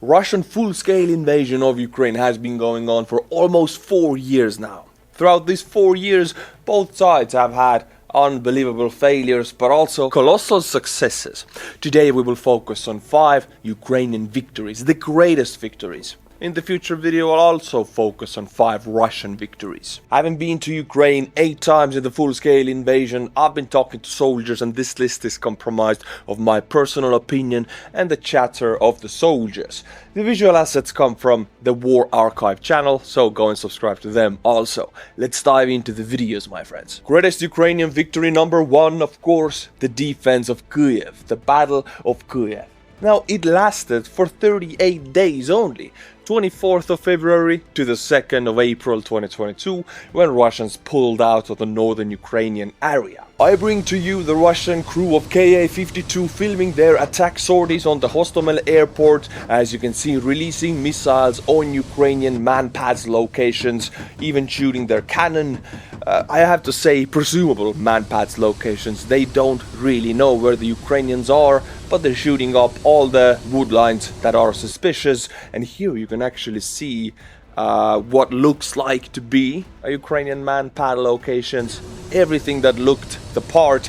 Russian full-scale invasion of Ukraine has been going on for almost 4 years now. Throughout these 4 years, both sides have had unbelievable failures, but also colossal successes. Today we will focus on 5 Ukrainian victories, the greatest victories. In the future video I'll also focus on 5 Russian victories. Having been to Ukraine 8 times in the full-scale invasion, I've been talking to soldiers, and this list is comprised of my personal opinion and the chatter of the soldiers. The visual assets come from the War Archive channel, so go and subscribe to them also. Let's dive into the videos, my friends. Greatest Ukrainian victory number 1, of course, the defense of Kyiv, the Battle of Kyiv. Now, it lasted for 38 days only, 24th of February to the 2nd of April 2022, when Russians pulled out of the northern Ukrainian area. I bring to you the Russian crew of Ka-52 filming their attack sorties on the Hostomel airport, as you can see, releasing missiles on Ukrainian man-pads locations, even shooting their cannon. I have to say, presumable man-pads locations. They don't really know where the Ukrainians are, but they're shooting up all the wood lines that are suspicious, and here you can actually see what looks like to be a Ukrainian man-pad locations. Everything that looked the part,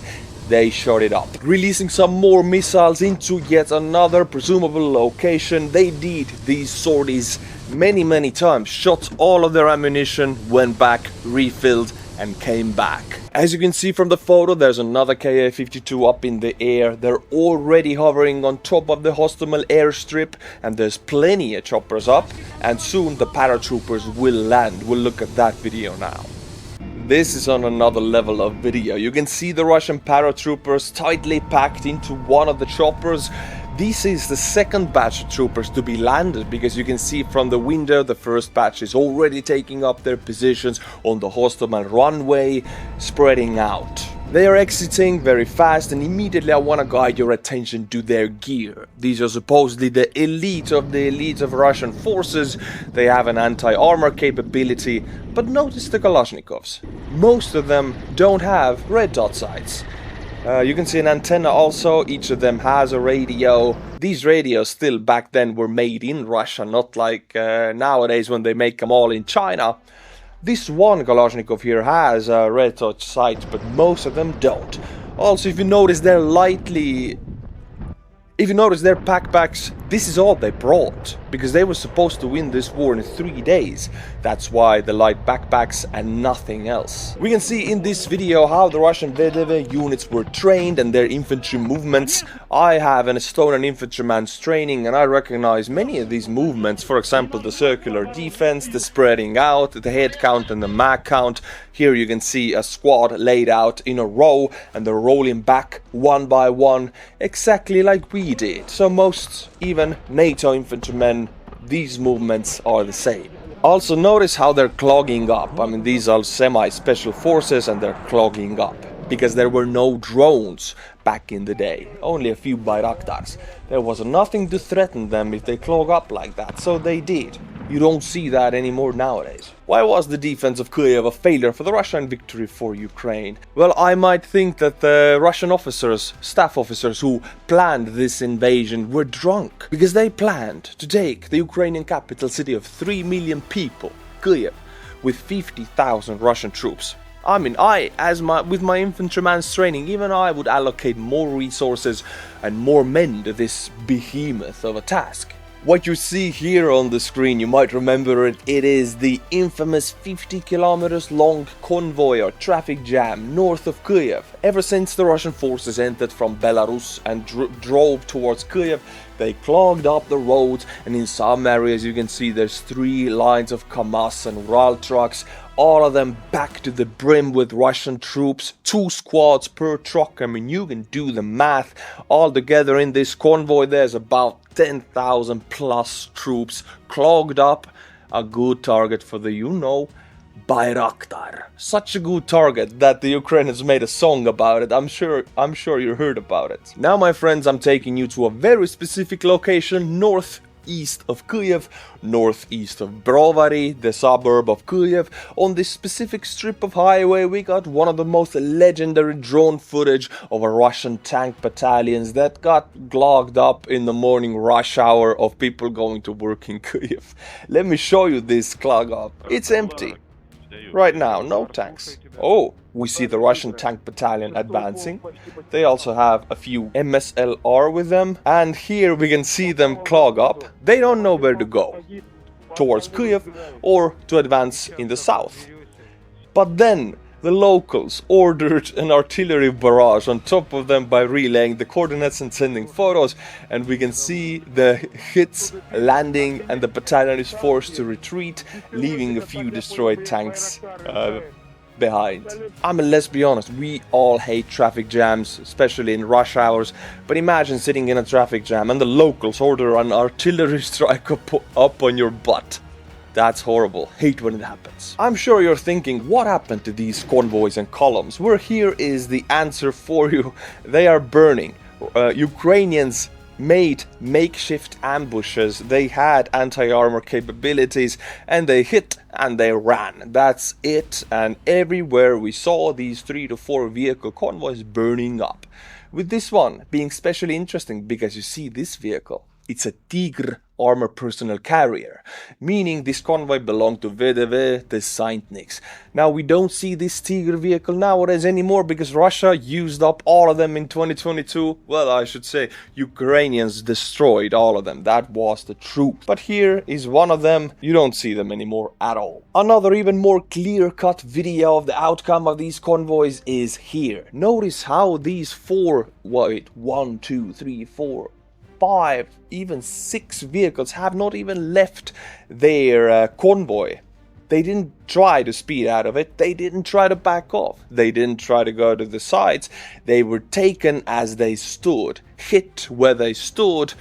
they shot it up. Releasing some more missiles into yet another presumable location. They did these sorties many times, shot all of their ammunition, went back, refilled, and came back. As you can see from the photo, there's another Ka-52 up in the air. They're already hovering on top of the Hostomel airstrip, and there's plenty of choppers up, and soon the paratroopers will land. We'll look at that video now. This is on another level of video. You can see the Russian paratroopers tightly packed into one of the choppers. This is the second batch of troopers to be landed, because you can see from the window the first batch is already taking up their positions on the Hostomel runway, spreading out. They are exiting very fast, and immediately I want to guide your attention to their gear. These are supposedly the elite of Russian forces. They have an anti-armor capability, but notice the Kalashnikovs. Most of them don't have red dot sights. You can see an antenna also. Each of them has a radio. These radios still back then were made in Russia, not like nowadays when they make them all in China. This one Kalashnikov here has a red dot sight, but most of them don't. Also, if you notice their backpacks, this is all they brought, because they were supposed to win this war in 3 days. That's why the light backpacks and nothing else. We can see in this video how the Russian VDV units were trained and their infantry movements. I have an Estonian infantryman's training, and I recognize many of these movements. For example, the circular defense, the spreading out, the head count and the mag count. Here you can see a squad laid out in a row, and they're rolling back one by one, exactly like we did. So most, even NATO infantrymen, these movements are the same. Also notice how they're clogging up. I mean, these are semi-special forces, and they're clogging up because there were no drones back in the day, only a few Bayraktars. There was nothing to threaten them if they clog up like that, so they did. You don't see that anymore nowadays. Why was the defense of Kyiv a failure for the Russian victory for Ukraine? Well, I might think that the Russian officers, staff officers who planned this invasion were drunk, because they planned to take the Ukrainian capital city of 3 million people, Kyiv, with 50,000 Russian troops. I mean, with my infantryman's training, even I would allocate more resources and more men to this behemoth of a task. What you see here on the screen, you might remember it, it is the infamous 50 kilometers long convoy or traffic jam north of Kyiv. Ever since the Russian forces entered from Belarus and drove towards Kyiv, they clogged up the roads, and in some areas you can see there's 3 lines of Kamaz and Ural trucks, all of them back to the brim with Russian troops, 2 squads per truck. I mean, you can do the math. All together in this convoy there's about 10,000 plus troops clogged up. A good target for the, Bayraktar. Such a good target that the Ukrainians made a song about it. I'm sure you heard about it. Now, my friends, I'm taking you to a very specific location north east of Kyiv, northeast of Brovary, the suburb of Kyiv. On this specific strip of highway we got one of the most legendary drone footage of a Russian tank battalions that got clogged up in the morning rush hour of people going to work in Kyiv. Let me show you this clog up. It's empty. Right now, no tanks. Oh, we see the Russian tank battalion advancing. They also have a few MSLR with them. And here we can see them clog up. They don't know where to go. Towards Kyiv or to advance in the south. But then the locals ordered an artillery barrage on top of them by relaying the coordinates and sending photos, and we can see the hits landing and the battalion is forced to retreat, leaving a few destroyed tanks behind. Let's be honest, we all hate traffic jams, especially in rush hours, but imagine sitting in a traffic jam and the locals order an artillery strike up on your butt. That's horrible. Hate when it happens. I'm sure you're thinking, what happened to these convoys and columns? Well, here is the answer for you. They are burning. Ukrainians made makeshift ambushes. They had anti-armor capabilities and they hit and they ran. That's it. And everywhere we saw these 3 to 4 vehicle convoys burning up. With this one being especially interesting because you see this vehicle. It's a Tigr armor personnel carrier, meaning this convoy belonged to VDV, the Saintniks. Now we don't see this Tigr vehicle nowadays anymore because Russia used up all of them in 2022. Well, I should say Ukrainians destroyed all of them. That was the truth. But here is one of them. You don't see them anymore at all. Another even more clear-cut video of the outcome of these convoys is here. Notice how these 5, even 6 vehicles have not even left their convoy. They didn't try to speed out of it. They didn't try to back off. They didn't try to go to the sides. They were taken as they stood, hit where they stood.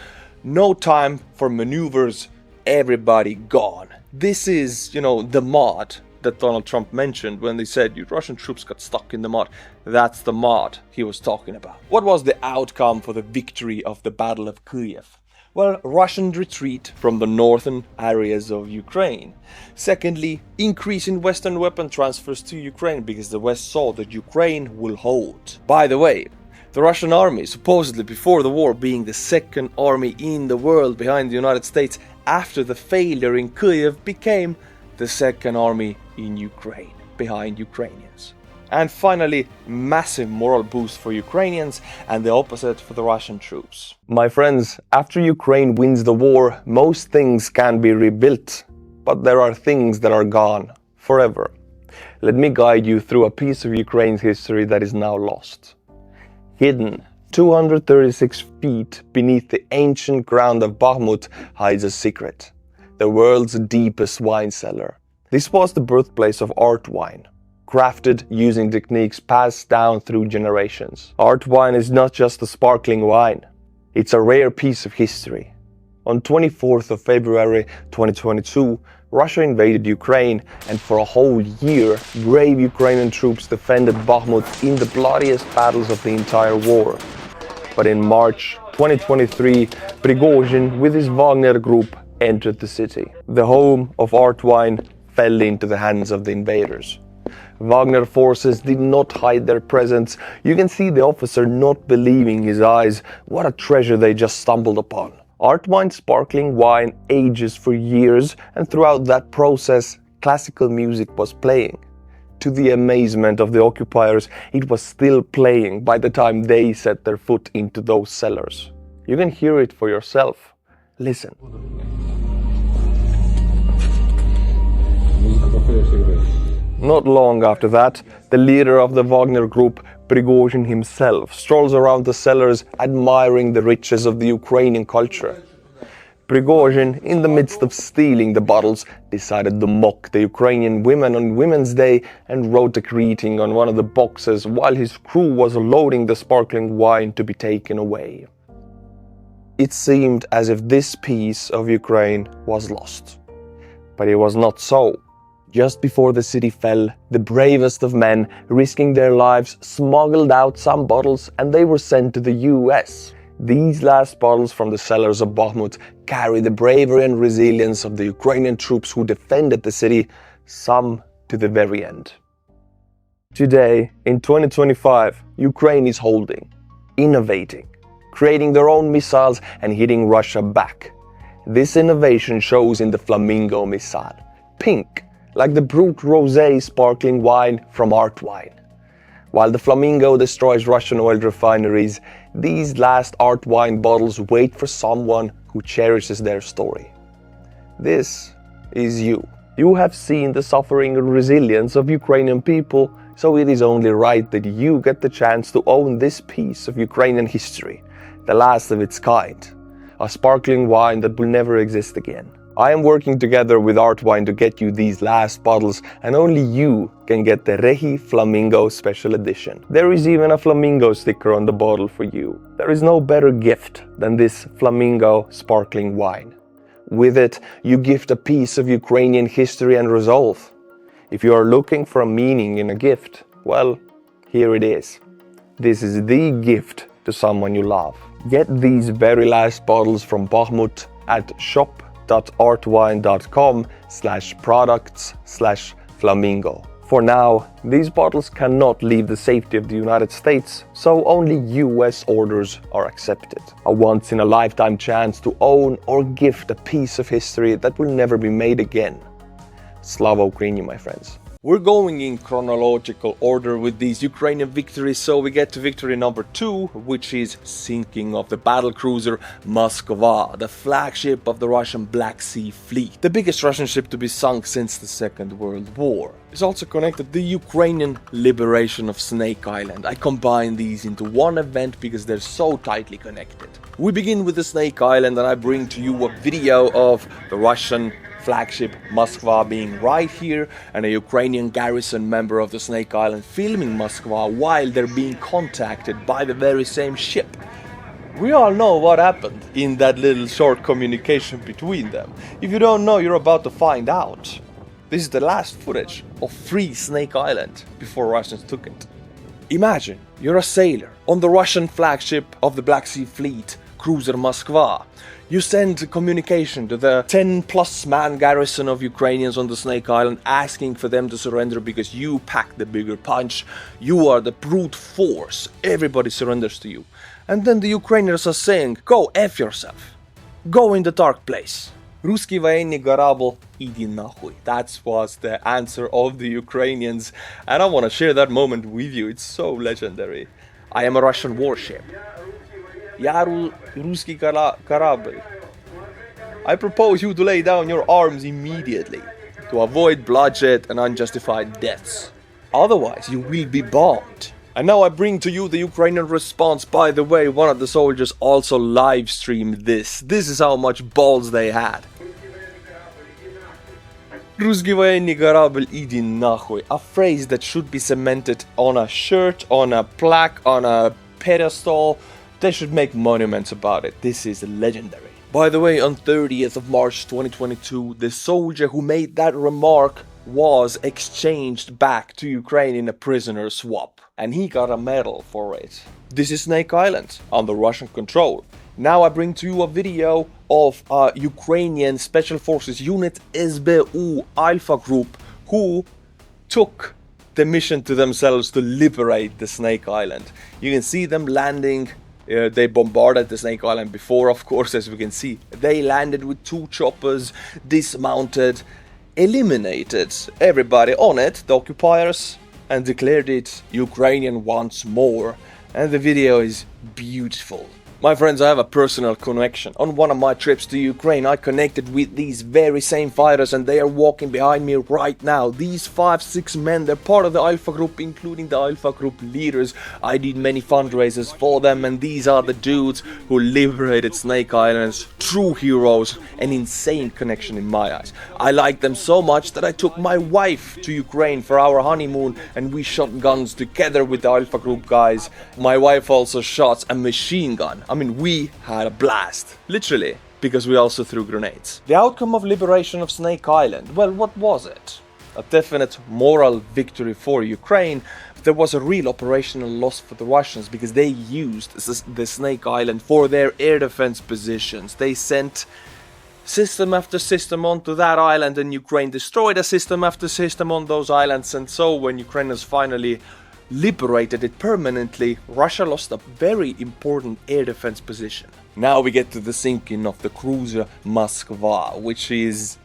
No time for maneuvers. Everybody gone. This is, the mod that Donald Trump mentioned when they said Russian troops got stuck in the mud. That's the mod he was talking about. What was the outcome for the victory of the Battle of Kyiv? Well, Russian retreat from the northern areas of Ukraine. Secondly, increase in Western weapon transfers to Ukraine because the West saw that Ukraine will hold. By the way, the Russian army, supposedly before the war being the second army in the world behind the United States after the failure in Kyiv, became the second army in Ukraine, behind Ukrainians. And finally, massive moral boost for Ukrainians and the opposite for the Russian troops. My friends, after Ukraine wins the war, most things can be rebuilt, but there are things that are gone forever. Let me guide you through a piece of Ukraine's history that is now lost. Hidden 236 feet beneath the ancient ground of Bakhmut hides a secret. The world's deepest wine cellar. This was the birthplace of art wine, crafted using techniques passed down through generations. Art wine is not just a sparkling wine, it's a rare piece of history. On 24th of February 2022, Russia invaded Ukraine, and for a whole year, brave Ukrainian troops defended Bakhmut in the bloodiest battles of the entire war. But in March 2023, Prigozhin with his Wagner group entered the city. The home of art wine fell into the hands of the invaders. Wagner forces did not hide their presence. You can see the officer not believing his eyes. What a treasure they just stumbled upon. Art wine sparkling wine ages for years, and throughout that process, classical music was playing. To the amazement of the occupiers, it was still playing by the time they set their foot into those cellars. You can hear it for yourself. Listen. Not long after that, the leader of the Wagner group, Prigozhin himself, strolls around the cellars admiring the riches of the Ukrainian culture. Prigozhin, in the midst of stealing the bottles, decided to mock the Ukrainian women on Women's Day and wrote a greeting on one of the boxes while his crew was loading the sparkling wine to be taken away. It seemed as if this piece of Ukraine was lost. But it was not so. Just before the city fell, the bravest of men, risking their lives, smuggled out some bottles and they were sent to the US. These last bottles from the cellars of Bakhmut carry the bravery and resilience of the Ukrainian troops who defended the city, some to the very end. Today, in 2025, Ukraine is holding, innovating, creating their own missiles and hitting Russia back. This innovation shows in the Flamingo missile, pink, like the Brut Rosé sparkling wine from Art Wine. While the Flamingo destroys Russian oil refineries, these last Art Wine bottles wait for someone who cherishes their story. This is you. You have seen the suffering and resilience of Ukrainian people, so it is only right that you get the chance to own this piece of Ukrainian history, the last of its kind, a sparkling wine that will never exist again. I am working together with Art Wine to get you these last bottles, and only you can get the Rehi Flamingo Special Edition. There is even a flamingo sticker on the bottle for you. There is no better gift than this Flamingo sparkling wine. With it, you gift a piece of Ukrainian history and resolve. If you are looking for a meaning in a gift, well, here it is. This is the gift to someone you love. Get these very last bottles from Bakhmut at shop.artwine.com/products/flamingo. For now, these bottles cannot leave the safety of the United States, so only US orders are accepted. A once-in-a-lifetime chance to own or gift a piece of history that will never be made again. Slava Ukraini, my friends. We're going in chronological order with these Ukrainian victories, so we get to victory number 2, which is sinking of the battle cruiser Moskva, the flagship of the Russian Black Sea Fleet, the biggest Russian ship to be sunk since the Second World War. It's also connected to the Ukrainian liberation of Snake Island. I combine these into one event because they're so tightly connected. We begin with the Snake Island, and I bring to you a video of the Russian flagship Moskva being right here, and a Ukrainian garrison member of the Snake Island filming Moskva while they're being contacted by the very same ship. We all know what happened in that little short communication between them. If you don't know, you're about to find out. This is the last footage of free Snake Island before Russians took it. Imagine you're a sailor on the Russian flagship of the Black Sea Fleet, Cruiser Moskva. You send communication to the 10+ man garrison of Ukrainians on the Snake Island, asking for them to surrender because you pack the bigger punch. You are the brute force. Everybody surrenders to you. And then the Ukrainians are saying, go F yourself. Go in the dark place. Русский военный корабль, иди нахуй. That was the answer of the Ukrainians. And I want to share that moment with you. It's so legendary. I am a Russian warship. Я русский корабль. I propose you to lay down your arms immediately to avoid bloodshed and unjustified deaths. Otherwise, you will be bombed. And now I bring to you the Ukrainian response. By the way, one of the soldiers also live streamed this. This is how much balls they had. Русский военный корабль, иди нахуй. A phrase that should be cemented on a shirt, on a plaque, on a pedestal. They should make monuments about it. This is legendary. By the way, on 30th of March 2022, the soldier who made that remark was exchanged back to Ukraine in a prisoner swap. And he got a medal for it. This is Snake Island, under Russian control. Now I bring to you a video of a Ukrainian Special Forces unit, SBU Alpha Group, who took the mission to themselves to liberate the Snake Island. You can see them landing. They bombarded the Snake Island before, of course, as we can see. They landed with 2 choppers, dismounted, eliminated everybody on it, the occupiers, and declared it Ukrainian once more. And the video is beautiful. My friends, I have a personal connection. On one of my trips to Ukraine, I connected with these very same fighters, and they are walking behind me right now. These 5-6 men, they're part of the Alpha Group, including the Alpha Group leaders. I did many fundraisers for them, and these are the dudes who liberated Snake Islands. True heroes, an insane connection in my eyes. I like them so much that I took my wife to Ukraine for our honeymoon, and we shot guns together with the Alpha Group guys. My wife also shot a machine gun. I mean, we had a blast, literally, because we also threw grenades. The outcome of liberation of Snake Island, well, what was it? A definite moral victory for Ukraine, there was a real operational loss for the Russians because they used the Snake Island for their air defense positions. They sent system after system onto that island, and Ukraine destroyed a system after system on those islands. And so when Ukrainians finally liberated it permanently, Russia lost a very important air defense position. Now we get to the sinking of the Cruiser Moskva, which is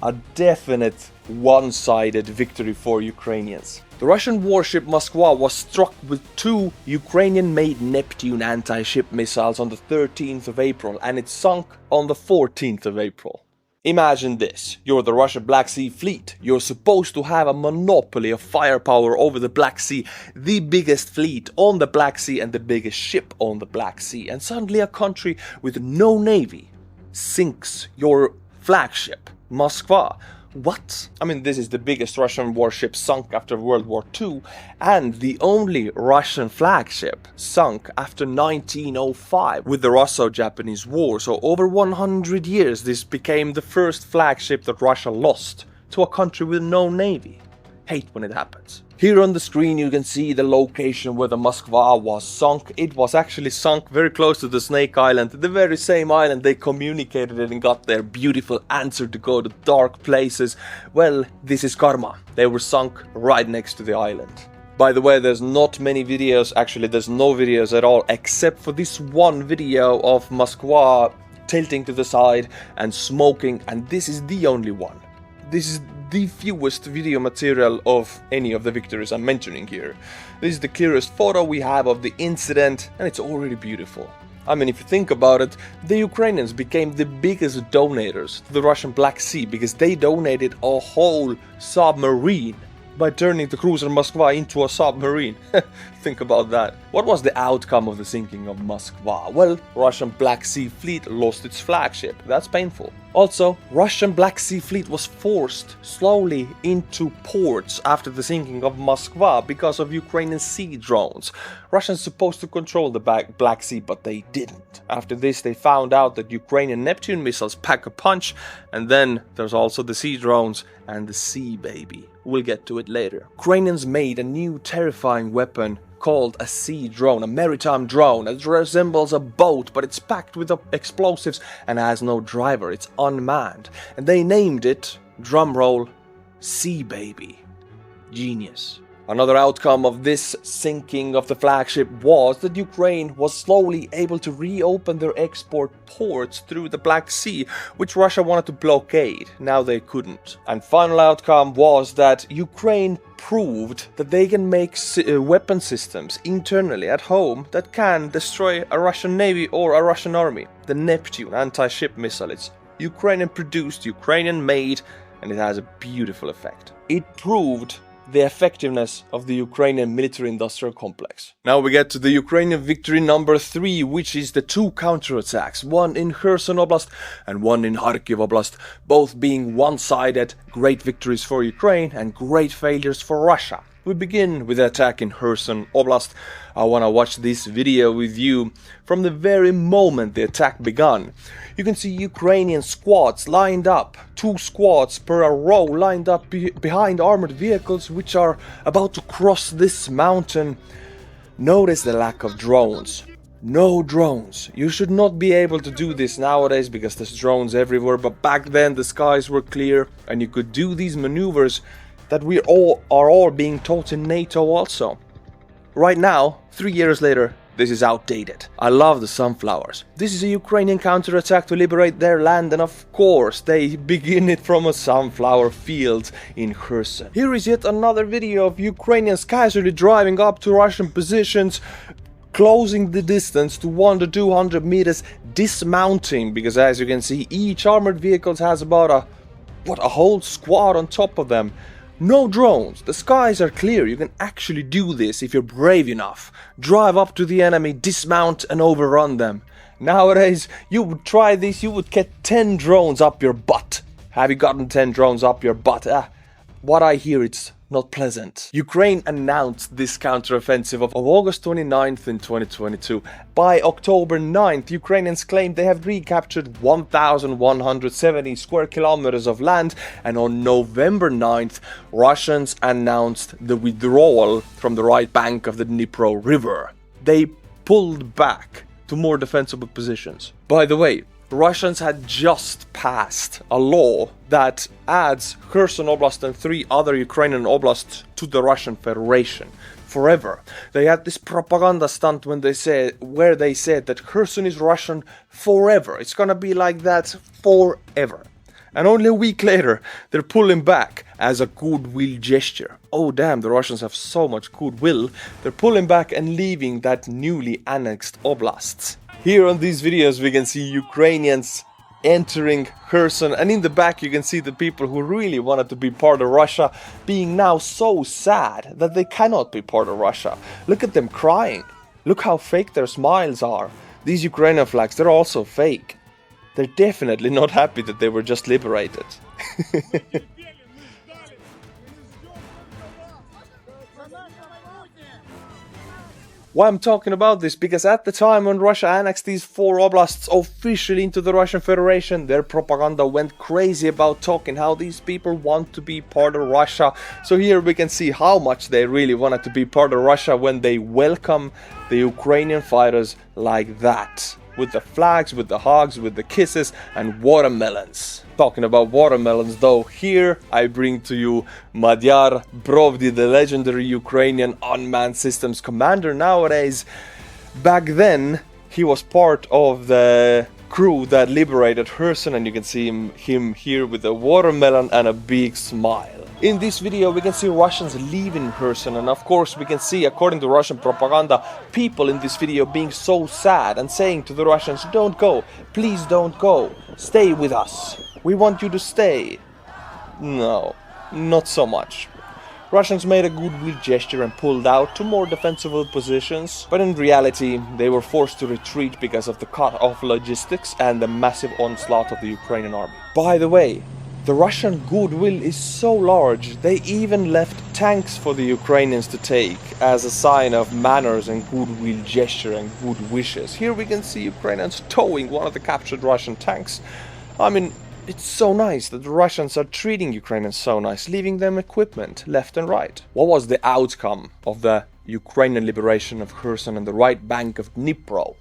a definite one-sided victory for Ukrainians. The Russian warship Moskva was struck with 2 Ukrainian-made Neptune anti-ship missiles on the 13th of April, and it sunk on the 14th of April. Imagine this, you're the Russian Black Sea Fleet, you're supposed to have a monopoly of firepower over the Black Sea, the biggest fleet on the Black Sea and the biggest ship on the Black Sea, and suddenly a country with no navy sinks your flagship, Moskva. What? I mean, this is the biggest Russian warship sunk after World War II, and the only Russian flagship sunk after 1905 with the Russo-Japanese War. So over 100 years this became the first flagship that Russia lost to a country with no navy. Hate when it happens. Here on the screen you can see the location where the Moskva was sunk. It was actually sunk very close to the Snake Island, the very same island they communicated it and got their beautiful answer to go to dark places. Well, this is karma. They were sunk right next to the island. By the way, there's not many videos, actually there's no videos at all, except for this one video of Moskva tilting to the side and smoking, and this is the only one. This is the fewest video material of any of the victories I'm mentioning here. This is the clearest photo we have of the incident, and it's already beautiful. I mean, if you think about it, the Ukrainians became the biggest donators to the Russian Black Sea because they donated a whole submarine by turning the Cruiser Moskva into a submarine. Think about that. What was the outcome of the sinking of Moskva? Well, Russian Black Sea Fleet lost its flagship. That's painful. Also, Russian Black Sea Fleet was forced slowly into ports after the sinking of Moskva because of Ukrainian sea drones. Russians supposed to control the Black Sea, but they didn't. After this, they found out that Ukrainian Neptune missiles pack a punch, and then there's also the sea drones and the sea baby. We'll get to it later. Ukrainians made a new terrifying weapon called a sea drone, a maritime drone. It resembles a boat, but it's packed with explosives and has no driver. It's unmanned. And they named it, drumroll, Sea Baby. Genius. Another outcome of this sinking of the flagship was that Ukraine was slowly able to reopen their export ports through the Black Sea, which Russia wanted to blockade. Now they couldn't. And final outcome was that Ukraine proved that they can make weapon systems internally at home that can destroy a Russian navy or a Russian army. The Neptune anti-ship missile, it's Ukrainian produced, Ukrainian made, and it has a beautiful effect. It proved the effectiveness of the Ukrainian military-industrial complex. Now we get to the Ukrainian victory number 3, which is the 2 counterattacks, one in Kherson Oblast and one in Kharkiv Oblast, both being one-sided great victories for Ukraine and great failures for Russia. We begin with the attack in Kherson Oblast. I wanna watch this video with you from the very moment the attack began. You can see Ukrainian squads lined up, 2 squads per row lined up behind armored vehicles which are about to cross this mountain. Notice the lack of drones. No drones. You should not be able to do this nowadays because there's drones everywhere, but back then the skies were clear and you could do these maneuvers that we are all being taught in NATO also. Right now, 3 years later, this is outdated. I love the sunflowers. This is a Ukrainian counterattack to liberate their land, and of course they begin it from a sunflower field in Kherson. Here is yet another video of Ukrainians casually driving up to Russian positions, closing the distance to 100 to 200 meters, dismounting, because as you can see each armored vehicle has about a whole squad on top of them. No drones, the skies are clear, you can actually do this if you're brave enough. Drive up to the enemy, dismount and overrun them. Nowadays, you would try this, you would get 10 drones up your butt. Have you gotten 10 drones up your butt? what I hear, it's not pleasant. Ukraine announced this counteroffensive of August 29th in 2022. By October 9th, Ukrainians claimed they have recaptured 1,170 square kilometers of land, and on November 9th, Russians announced the withdrawal from the right bank of the Dnipro River. They pulled back to more defensible positions. By the way, Russians had just passed a law that adds Kherson Oblast and 3 other Ukrainian oblasts to the Russian Federation forever. They had this propaganda stunt where they said that Kherson is Russian forever. It's gonna be like that forever. And only a week later, they're pulling back as a goodwill gesture. Oh damn, the Russians have so much goodwill. They're pulling back and leaving that newly annexed oblasts. Here on these videos we can see Ukrainians entering Kherson, and in the back you can see the people who really wanted to be part of Russia being now so sad that they cannot be part of Russia. Look at them crying. Look how fake their smiles are. These Ukrainian flags, they're also fake. They're definitely not happy that they were just liberated. Why I'm talking about this? Because at the time when Russia annexed these 4 oblasts officially into the Russian Federation, their propaganda went crazy about talking how these people want to be part of Russia. So here we can see how much they really wanted to be part of Russia when they welcome the Ukrainian fighters like that. With the flags, with the hugs, with the kisses and watermelons. Talking about watermelons though, here I bring to you Madyar Brovdi, the legendary Ukrainian unmanned systems commander nowadays. Back then, he was part of the crew that liberated Kherson, and you can see him here with a watermelon and a big smile. In this video we can see Russians leaving Kherson, and of course we can see, according to Russian propaganda, people in this video being so sad and saying to the Russians, don't go, please don't go, stay with us, we want you to stay. No, not so much. Russians made a goodwill gesture and pulled out to more defensible positions, but in reality they were forced to retreat because of the cut-off logistics and the massive onslaught of the Ukrainian army. By the way, the Russian goodwill is so large, they even left tanks for the Ukrainians to take as a sign of manners and goodwill gesture and good wishes. Here we can see Ukrainians towing one of the captured Russian tanks. I mean, it's so nice that the Russians are treating Ukrainians so nice, leaving them equipment left and right. What was the outcome of the Ukrainian liberation of Kherson and the right bank of Dnipro?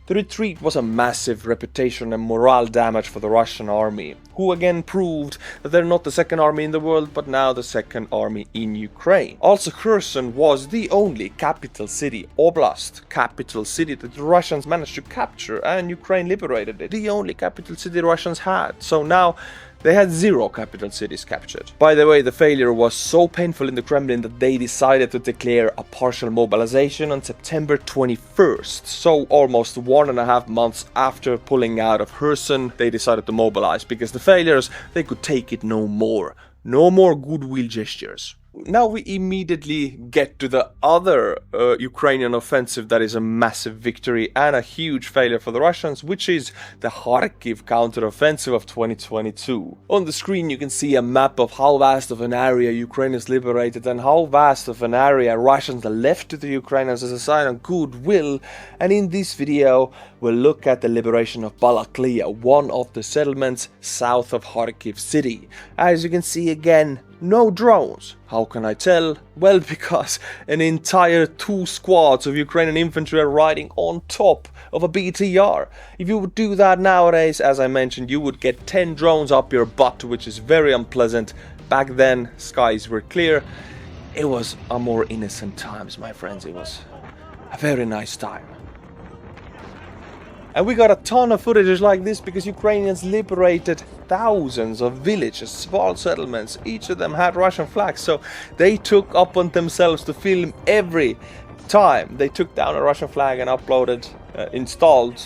The retreat was a massive reputation and morale damage for the Russian army, who again proved that they're not the second army in the world, but now the second army in Ukraine. Also, Kherson was the only capital city, Oblast, capital city that the Russians managed to capture, and Ukraine liberated it. The only capital city the Russians had. So now they had 0 capital cities captured. By the way, the failure was so painful in the Kremlin that they decided to declare a partial mobilization on September 21st. So almost 1.5 months after pulling out of Kherson, they decided to mobilize, because the failures, they could take it no more. No more goodwill gestures. Now we immediately get to the other Ukrainian offensive that is a massive victory and a huge failure for the Russians, which is the Kharkiv counteroffensive of 2022. On the screen you can see a map of how vast of an area Ukraine is liberated and how vast of an area Russians left to the Ukrainians as a sign of goodwill, and in this video we'll look at the liberation of Balaklia, one of the settlements south of Kharkiv city. As you can see again, no drones. How can I tell? Well, because an entire 2 squads of Ukrainian infantry are riding on top of a BTR. If you would do that nowadays, as I mentioned, you would get 10 drones up your butt, which is very unpleasant. Back then, skies were clear. It was a more innocent times, my friends. It was a very nice time. And we got a ton of footage like this because Ukrainians liberated thousands of villages, small settlements. Each of them had Russian flags, so they took upon themselves to film every time they took down a Russian flag and uploaded, installed,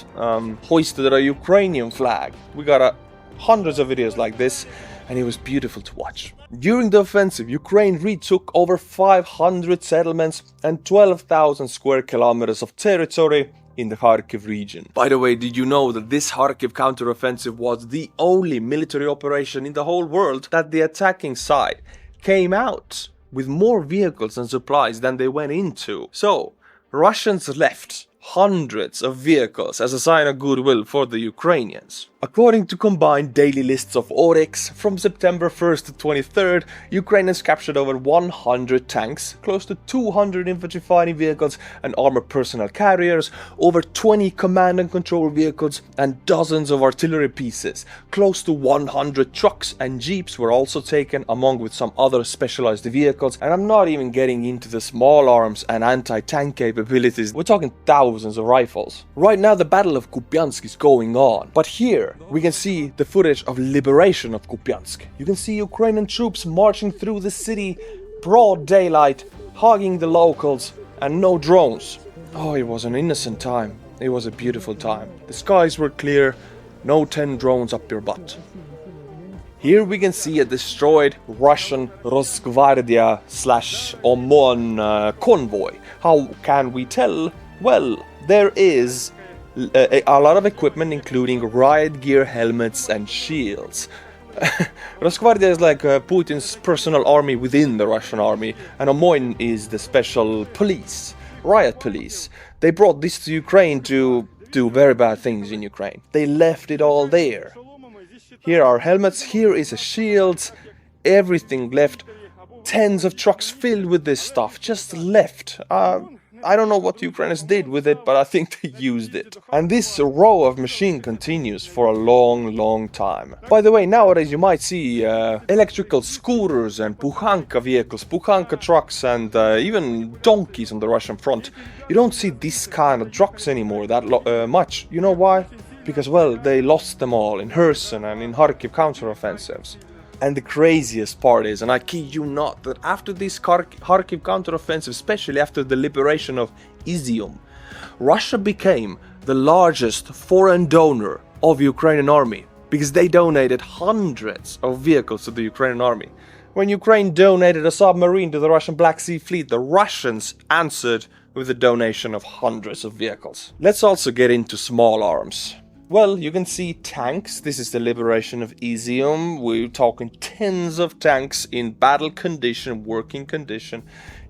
hoisted a Ukrainian flag. We got hundreds of videos like this, and it was beautiful to watch. During the offensive, Ukraine retook over 500 settlements and 12,000 square kilometers of territory in the Kharkiv region. By the way, did you know that this Kharkiv counteroffensive was the only military operation in the whole world that the attacking side came out with more vehicles and supplies than they went into. So, Russians left hundreds of vehicles as a sign of goodwill for the Ukrainians. According to combined daily lists of Oryx, from September 1st to 23rd, Ukrainians captured over 100 tanks, close to 200 infantry fighting vehicles and armored personnel carriers, over 20 command and control vehicles, and dozens of artillery pieces. Close to 100 trucks and jeeps were also taken, along with some other specialized vehicles, and I'm not even getting into the small arms and anti-tank capabilities. We're talking thousands of rifles. Right now the Battle of Kupiansk is going on, but here we can see the footage of liberation of Kupiansk. You can see Ukrainian troops marching through the city, broad daylight, hugging the locals, and no drones. Oh, it was an innocent time. It was a beautiful time. The skies were clear, no 10 drones up your butt. Here we can see a destroyed Russian Rosgvardia / OMON convoy. How can we tell? Well, there is a lot of equipment, including riot gear, helmets and shields. Rosgvardia is like Putin's personal army within the Russian army, and OMON is the special police, riot police. They brought this to Ukraine to do very bad things in Ukraine. They left it all there. Here are helmets, here is a shield, everything left. Tens of trucks filled with this stuff, just left. I don't know what the Ukrainians did with it, but I think they used it. And this row of machine continues for a long time. By the way, nowadays you might see electrical scooters and Puhanka vehicles, Puhanka trucks, and even donkeys on the Russian front. You don't see this kind of trucks anymore that much. You know why? Because, well, they lost them all in Kherson and in Kharkiv counteroffensives. And the craziest part is, and I kid you not, that after this Kharkiv counteroffensive, especially after the liberation of Izium, Russia became the largest foreign donor of Ukrainian army, because they donated hundreds of vehicles to the Ukrainian army. When Ukraine donated a submarine to the Russian Black Sea Fleet, the Russians answered with a donation of hundreds of vehicles. Let's also get into small arms. Well, you can see tanks. This is the liberation of Izium. We're talking tens of tanks in battle condition, working condition,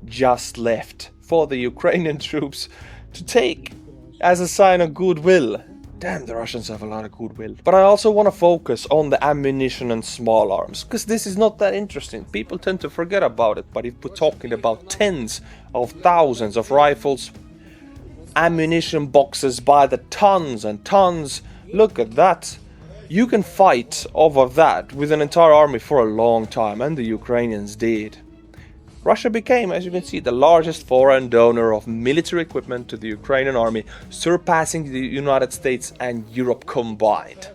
just left for the Ukrainian troops to take as a sign of goodwill. Damn, the Russians have a lot of goodwill. But I also want to focus on the ammunition and small arms, because this is not that interesting. People tend to forget about it, but if we're talking about tens of thousands of rifles, ammunition boxes by the tons and tons. Look at that. You can fight over that with an entire army for a long time, and the Ukrainians did. Russia became, as you can see, the largest foreign donor of military equipment to the Ukrainian army, surpassing the United States and Europe combined.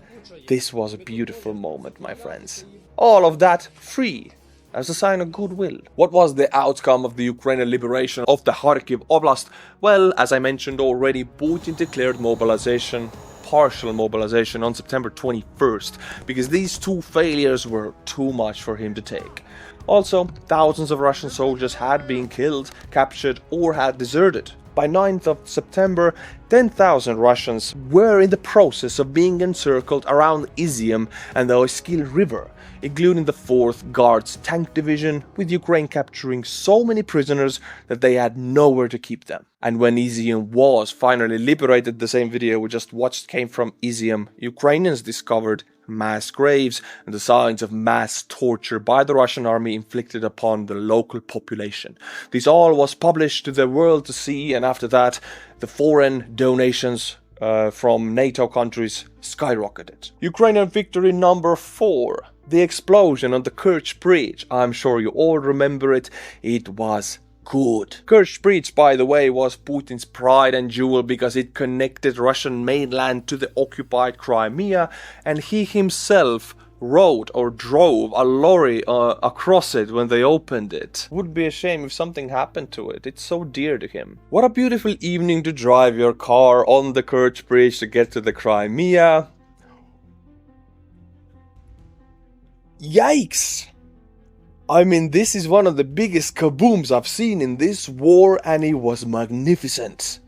This was a beautiful moment, my friends. All of that free, as a sign of goodwill. What was the outcome of the Ukrainian liberation of the Kharkiv Oblast? Well, as I mentioned already, Putin declared mobilization, partial mobilization, on September 21st, because these two failures were too much for him to take. Also, thousands of Russian soldiers had been killed, captured, or had deserted. By 9th of September, 10,000 Russians were in the process of being encircled around Izium and the Oskil River, including the 4th Guards Tank Division, with Ukraine capturing so many prisoners that they had nowhere to keep them. And when Izium was finally liberated, the same video we just watched came from Izium, Ukrainians discovered mass graves and the signs of mass torture by the Russian army inflicted upon the local population. This all was published to the world to see, and after that the foreign donations from NATO countries skyrocketed. Ukrainian victory number 4. The explosion on the Kerch Bridge. I'm sure you all remember it. It was good. Kerch Bridge, by the way, was Putin's pride and jewel because it connected Russian mainland to the occupied Crimea, and he himself rode or drove a lorry across it when they opened it. Would be a shame if something happened to it. It's so dear to him. What a beautiful evening to drive your car on the Kerch Bridge to get to the Crimea. Yikes! I mean, this is one of the biggest kabooms I've seen in this war, and it was magnificent.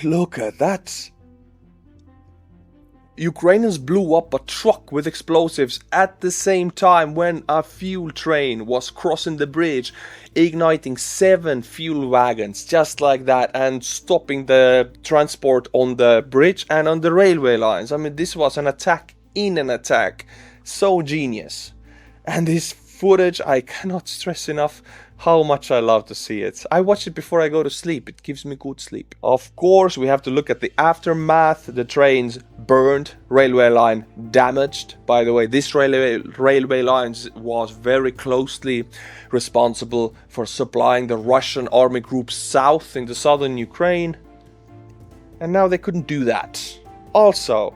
Look at that. Ukrainians blew up a truck with explosives at the same time when a fuel train was crossing the bridge, igniting 7 fuel wagons just like that and stopping the transport on the bridge and on the railway lines. I mean, this was an attack in an attack. So genius. And this footage, I cannot stress enough how much I love to see it. I watch it before I go to sleep. It gives me good sleep. Of course, we have to look at the aftermath. The trains burned, railway line damaged. By the way, this railway line was very closely responsible for supplying the Russian army groups south in the southern Ukraine. And now they couldn't do that. Also,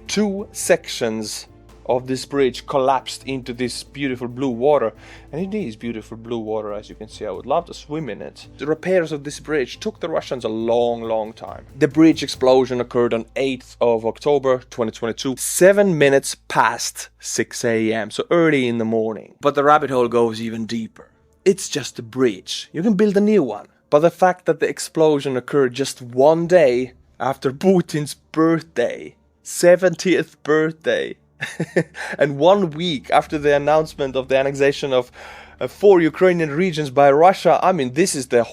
2 sections of this bridge collapsed into this beautiful blue water, and it is beautiful blue water, as you can see. I would love to swim in it. The repairs of this bridge took the Russians a long time. The bridge explosion occurred on 8th of October 2022, 7 minutes past 6 a.m, so early in the morning. But the rabbit hole goes even deeper. It's just a bridge. You can build a new one. But the fact that the explosion occurred just 1 day after Putin's birthday, 70th birthday, and 1 week after the announcement of the annexation of 4 Ukrainian regions by Russia, I mean, this is the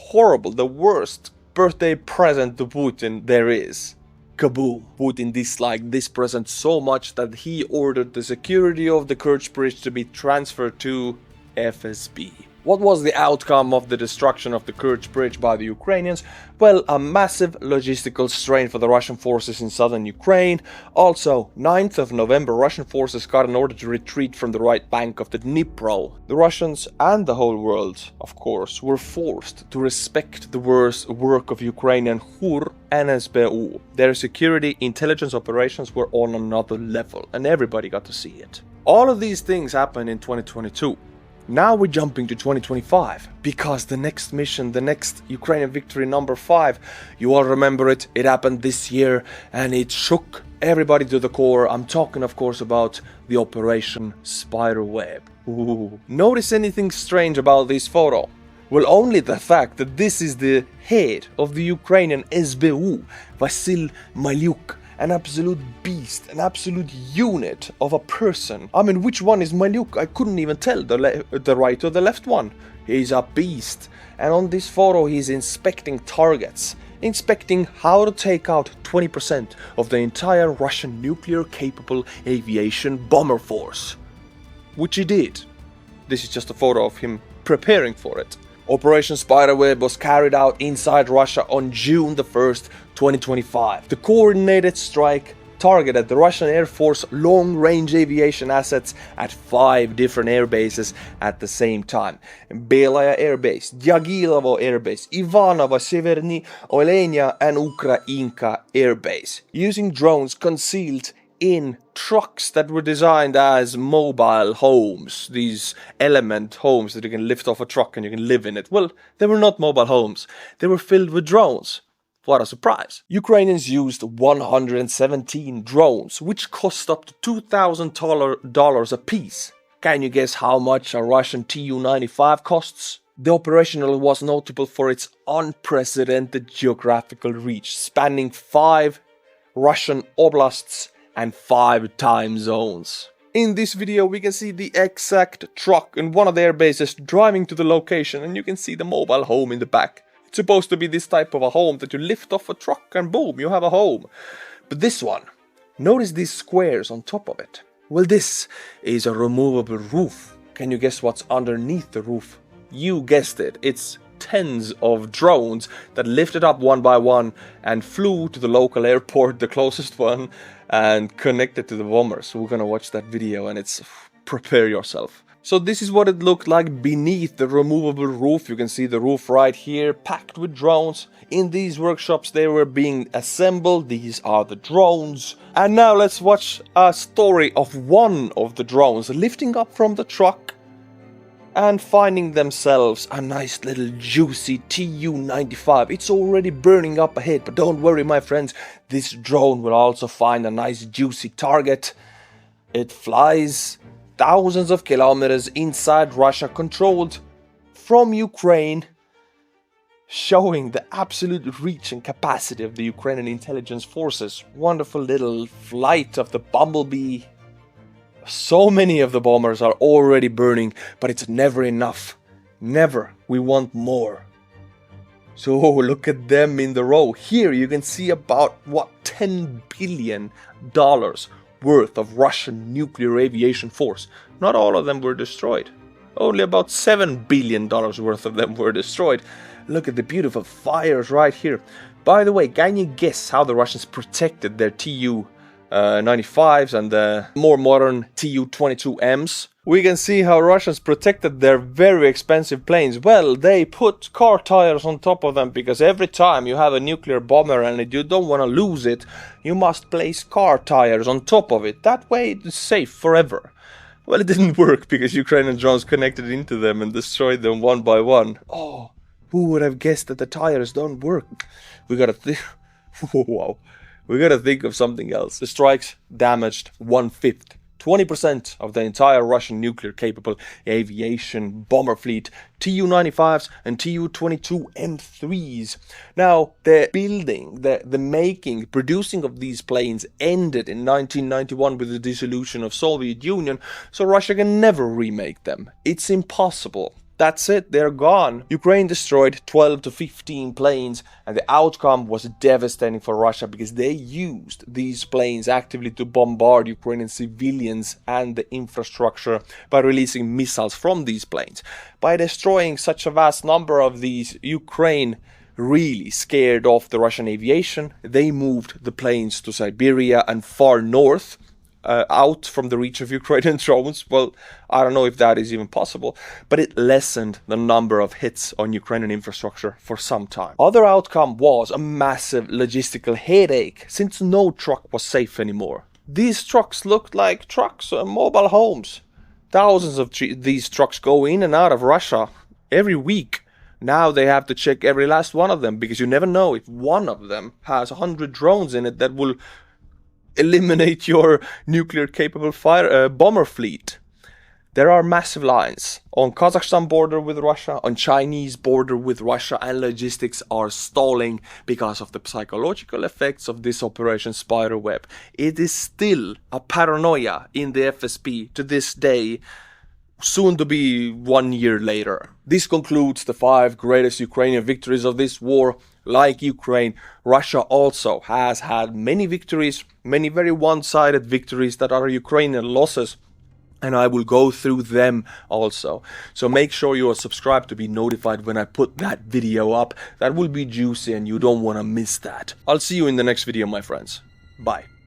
worst birthday present to Putin there is. Kaboom! Putin disliked this present so much that he ordered the security of the Kerch Bridge to be transferred to FSB. What was the outcome of the destruction of the Kerch Bridge by the Ukrainians? Well, a massive logistical strain for the Russian forces in southern Ukraine. Also, 9th of November, Russian forces got an order to retreat from the right bank of the Dnipro. The Russians and the whole world, of course, were forced to respect the work of Ukrainian HUR and SBU. Their security intelligence operations were on another level, and everybody got to see it. All of these things happened in 2022. Now we're jumping to 2025, because the next mission, the next Ukrainian Victory number 5, you all remember it, it happened this year and it shook everybody to the core. I'm talking, of course, about the Operation Spiderweb. Ooh. Notice anything strange about this photo? Well, only the fact that this is the head of the Ukrainian SBU, Vasil Malyuk. An absolute beast, an absolute unit of a person. I mean, which one is Malyuk? I couldn't even tell the right or the left one. He's a beast. And on this photo, he's inspecting targets. Inspecting how to take out 20% of the entire Russian nuclear-capable aviation bomber force. Which he did. This is just a photo of him preparing for it. Operation Spiderweb was carried out inside Russia on June the 1st, 2025. The coordinated strike targeted the Russian Air Force long-range aviation assets at 5 different air bases at the same time. Belaya Air Base, Dyagilovo Air Base, Ivanovo, Severny, Olenia and Ukrainka Air Base, using drones concealed in trucks that were designed as mobile homes, these element homes that you can lift off a truck and you can live in it. Well, they were not mobile homes, they were filled with drones. What a surprise. Ukrainians used 117 drones, which cost up to $2,000 a piece. Can you guess how much a Russian Tu-95 costs? The operation was notable for its unprecedented geographical reach, spanning 5 Russian oblasts and 5 time zones. In this video we can see the exact truck in one of the air bases driving to the location, and you can see the mobile home in the back. It's supposed to be this type of a home that you lift off a truck and boom, you have a home. But this one, notice these squares on top of it. Well, this is a removable roof. Can you guess what's underneath the roof? You guessed it, it's tens of drones that lifted up one by one and flew to the local airport, the closest one, and connected to the bomber. So we're gonna watch that video and it's prepare yourself. So this is what it looked like beneath the removable roof. You can see the roof right here, packed with drones. In these workshops they were being assembled. These are the drones. And now let's watch a story of one of the drones lifting up from the truck and finding themselves a nice little juicy Tu-95. It's already burning up ahead, but don't worry my friends, this drone will also find a nice juicy target. It flies thousands of kilometers inside Russia, controlled from Ukraine, showing the absolute reach and capacity of the Ukrainian intelligence forces. Wonderful little flight of the Bumblebee. So many of the bombers are already burning, but it's never enough. Never. We want more. So look at them in the row. Here you can see about, $10 billion worth of Russian nuclear aviation force. Not all of them were destroyed. Only about $7 billion worth of them were destroyed. Look at the beautiful fires right here. By the way, can you guess how the Russians protected their Tu-95s and the more modern Tu-22Ms? We can see how Russians protected their very expensive planes. Well, they put car tires on top of them, because every time you have a nuclear bomber and you don't want to lose it, you must place car tires on top of it. That way it's safe forever. Well, it didn't work, because Ukrainian drones connected into them and destroyed them one by one. Oh, who would have guessed that the tires don't work? We gotta think. Wow. We gotta think of something else. The strikes damaged 1/5. 20% of the entire Russian nuclear-capable aviation bomber fleet, Tu-95s and Tu-22M3s. Now, the building, the making, producing of these planes ended in 1991 with the dissolution of Soviet Union, so Russia can never remake them. It's impossible. That's it, they're gone. Ukraine destroyed 12 to 15 planes, and the outcome was devastating for Russia, because they used these planes actively to bombard Ukrainian civilians and the infrastructure by releasing missiles from these planes. By destroying such a vast number of these, Ukraine really scared off the Russian aviation. They moved the planes to Siberia and far north, out from the reach of Ukrainian drones. Well, I don't know if that is even possible, but it lessened the number of hits on Ukrainian infrastructure for some time. Other outcome was a massive logistical headache, since no truck was safe anymore. These trucks looked like trucks, mobile homes. Thousands of these trucks go in and out of Russia every week. Now they have to check every last one of them, because you never know if one of them has 100 drones in it that will eliminate your nuclear-capable bomber fleet. There are massive lines on Kazakhstan border with Russia, on Chinese border with Russia, and logistics are stalling because of the psychological effects of this Operation Spiderweb. It is still a paranoia in the FSB to this day, soon to be 1 year later. This concludes the 5 greatest Ukrainian victories of this war. Like Ukraine, Russia also has had many victories, many very one-sided victories that are Ukrainian losses, and I will go through them also. So make sure you are subscribed to be notified when I put that video up. That will be juicy and you don't want to miss that. I'll see you in the next video, my friends. Bye.